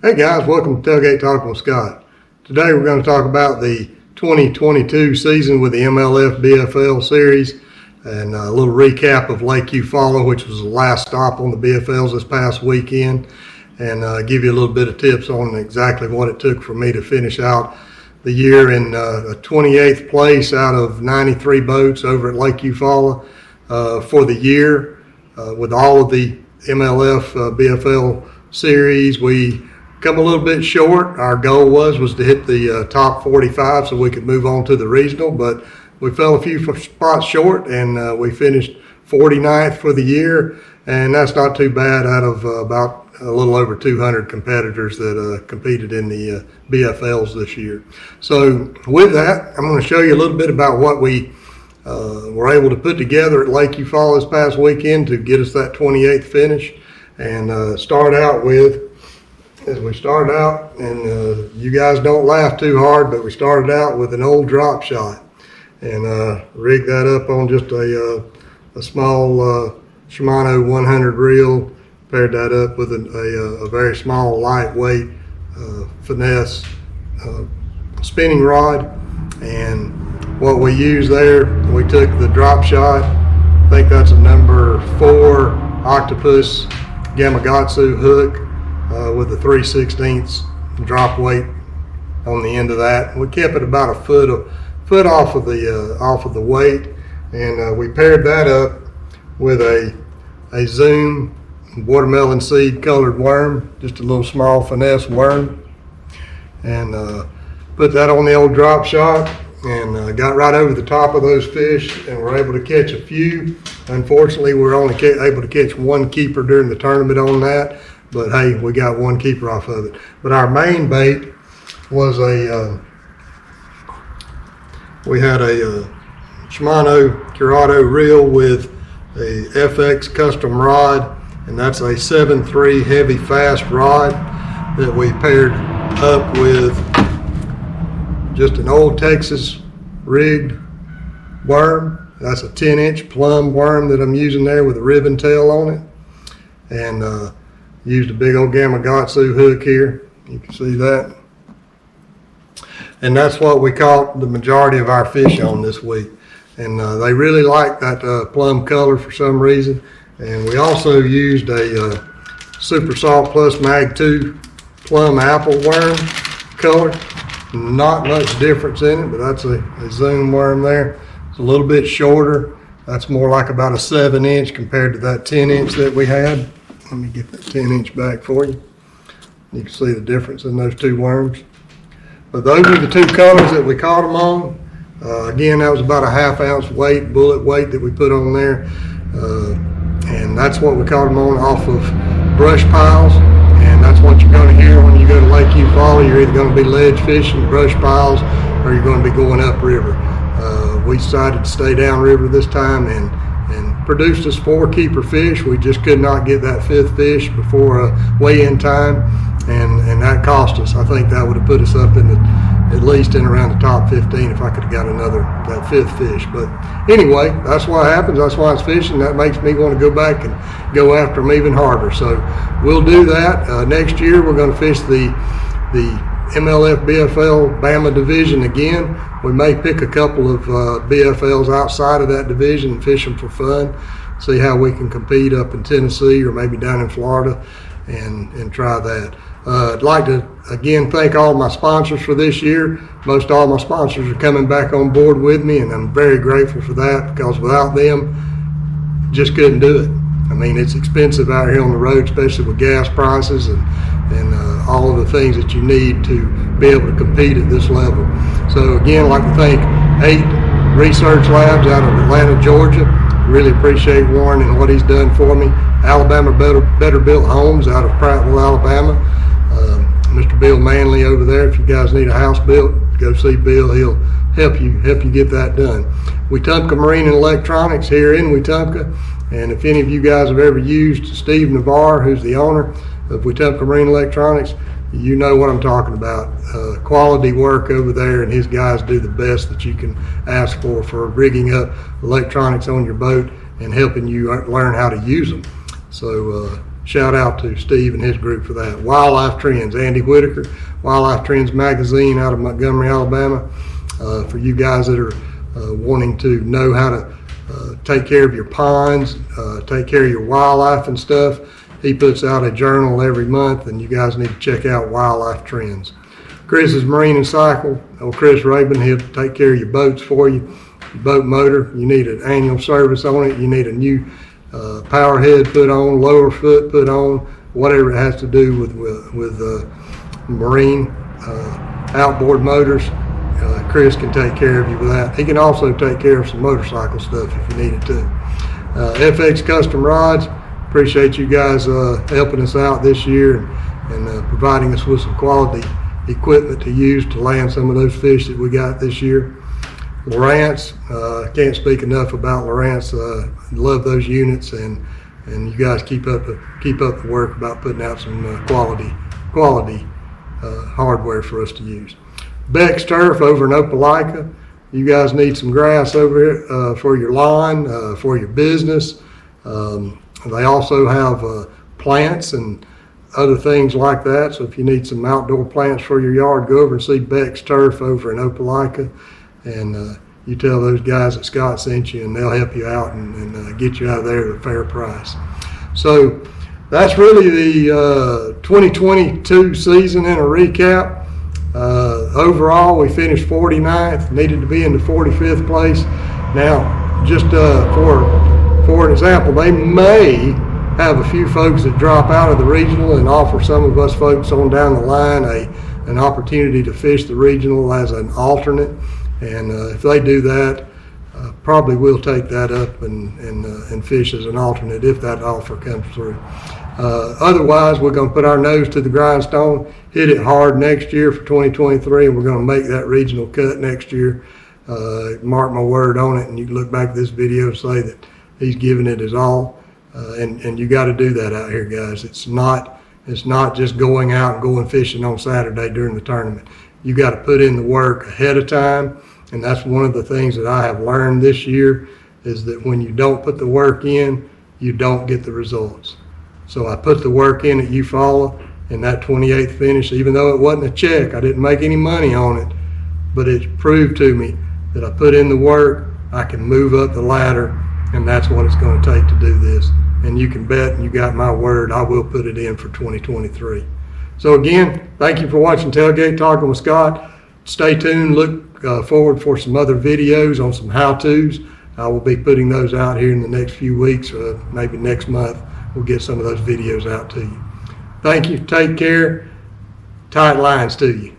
Hey guys, welcome to Tailgate Talkin with Scott. Today we're going to talk about the 2022 season with the MLF BFL series and a little recap of Lake Eufaula, which was the last stop on the BFLs this past weekend, and give you a little bit of tips on exactly what it took for me to finish out the year in a 28th place out of 93 boats over at Lake Eufaula for the year. With all of the MLF BFL series, we come a little bit short. Our goal was to hit the top 45 so we could move on to the regional, but we fell a few spots short, and we finished 49th for the year, and that's not too bad out of about a little over 200 competitors that competed in the BFLs this year. So with that, I'm going to show you a little bit about what we were able to put together at Lake Eufaula this past weekend to get us that 28th finish, and start out with, as we started out, and you guys don't laugh too hard, but we started out with an old drop shot and rigged that up on just a small Shimano 100 reel, paired that up with a very small lightweight finesse spinning rod. And what we used there, we took the drop shot, I think that's a number 4 Octopus Gamakatsu hook with a 3/16 drop weight on the end of that. We kept it about a foot off of the weight, and we paired that up with a Zoom watermelon seed colored worm, just a little small finesse worm, and put that on the old drop shot, and got right over the top of those fish, and were able to catch a few. Unfortunately, we were only able to catch one keeper during the tournament on that, but hey, we got one keeper off of it. But our main bait was we had a Shimano Curado reel with a FX custom rod, and that's a 7.3 heavy fast rod that we paired up with just an old Texas rigged worm. That's a 10-inch plum worm that I'm using there with a ribbon tail on it, and used a big old Gamakatsu hook here. You can see that. And that's what we caught the majority of our fish on this week. And they really like that plum color for some reason. And we also used a Super Salt Plus Mag 2 plum apple worm color. Not much difference in it, but that's a Zoom worm there. It's a little bit shorter. That's more like about a 7-inch compared to that 10-inch that we had. Let me get that 10-inch back for you. You can see the difference in those two worms. But those are the two colors that we caught them on. Again, that was about a 1/2 ounce weight, bullet weight that we put on there. And that's what we caught them on off of brush piles. And that's what you're going to hear when you go to Lake Eufaula. You're either going to be ledge fishing, brush piles, or you're going to be going upriver. We decided to stay downriver this time and produced us 4 keeper fish. We just could not get that 5th fish before weigh-in time, and that cost us. I think that would have put us up in at least in around the top 15 if I could have got that 5th fish. But anyway, that's what happens. That's why it's fishing. That makes me want to go back and go after them even harder. So we'll do that. Next year we're going to fish the MLF BFL Bama division again. We may pick a couple of BFLs outside of that division and fish them for fun, see how we can compete up in Tennessee or maybe down in Florida, and try that. I'd like to again thank all my sponsors for this year. Most all my sponsors are coming back on board with me, and I'm very grateful for that, because without them, just couldn't do it. I mean, it's expensive out here on the road, especially with gas prices and all of the things that you need to be able to compete at this level. So again, I'd like to thank 8 research labs out of Atlanta, Georgia. Really appreciate Warren and what he's done for me. Alabama Better Built Homes out of Prattville, Alabama. Mr. Bill Manley over there. If you guys need a house built, go see Bill. He'll help you get that done. Wetumpka Marine and Electronics here in Wetumpka. And if any of you guys have ever used Steve Navarre, who's the owner of Wetumpka Marine Electronics, you know what I'm talking about. Quality work over there, and his guys do the best that you can ask for rigging up electronics on your boat and helping you learn how to use them. So shout out to Steve and his group for that. Wildlife Trends, Andy Whitaker, Wildlife Trends magazine out of Montgomery, Alabama. For you guys that are wanting to know how to take care of your ponds, take care of your wildlife and stuff, he puts out a journal every month, and you guys need to check out Wildlife Trends. Chris's Marine and Cycle, Chris Rabin, he'll take care of your boats for you. Your boat motor, you need an annual service on it, you need a new power head put on, lower foot put on, whatever it has to do with marine outboard motors. Chris can take care of you with that. He can also take care of some motorcycle stuff if you needed to. FX Custom Rods, appreciate you guys helping us out this year and providing us with some quality equipment to use to land some of those fish that we got this year. Lowrance, can't speak enough about Lowrance. Love those units, and you guys keep up the work about putting out some quality hardware for us to use. Beck's Turf over in Opelika. You guys need some grass over here for your lawn, for your business. They also have plants and other things like that. So if you need some outdoor plants for your yard, go over and see Beck's Turf over in Opelika, and you tell those guys that Scott sent you, and they'll help you out and get you out of there at a fair price. So that's really the 2022 season in a recap. Overall, we finished 49th, needed to be in the 45th place. Now, just for an example, they may have a few folks that drop out of the regional and offer some of us folks on down the line an opportunity to fish the regional as an alternate. And if they do that, probably we'll take that up and fish as an alternate if that offer comes through. Otherwise, we're going to put our nose to the grindstone, hit it hard next year for 2023, and we're going to make that regional cut next year. Mark my word on it, and you can look back at this video and say that he's giving it his all. And you got to do that out here, guys. It's not just going out and going fishing on Saturday during the tournament. You got to put in the work ahead of time, and that's one of the things that I have learned this year is that when you don't put the work in, you don't get the results. So I put the work in at Eufaula in that 28th finish, even though it wasn't a check. I didn't make any money on it, but it proved to me that I put in the work, I can move up the ladder, and that's what it's going to take to do this. And you can bet, and you got my word, I will put it in for 2023. So again, thank you for watching Tailgate Talking with Scott. Stay tuned, look forward for some other videos on some how-tos. I will be putting those out here in the next few weeks, maybe next month. We'll get some of those videos out to you. Thank you, take care, tight lines to you.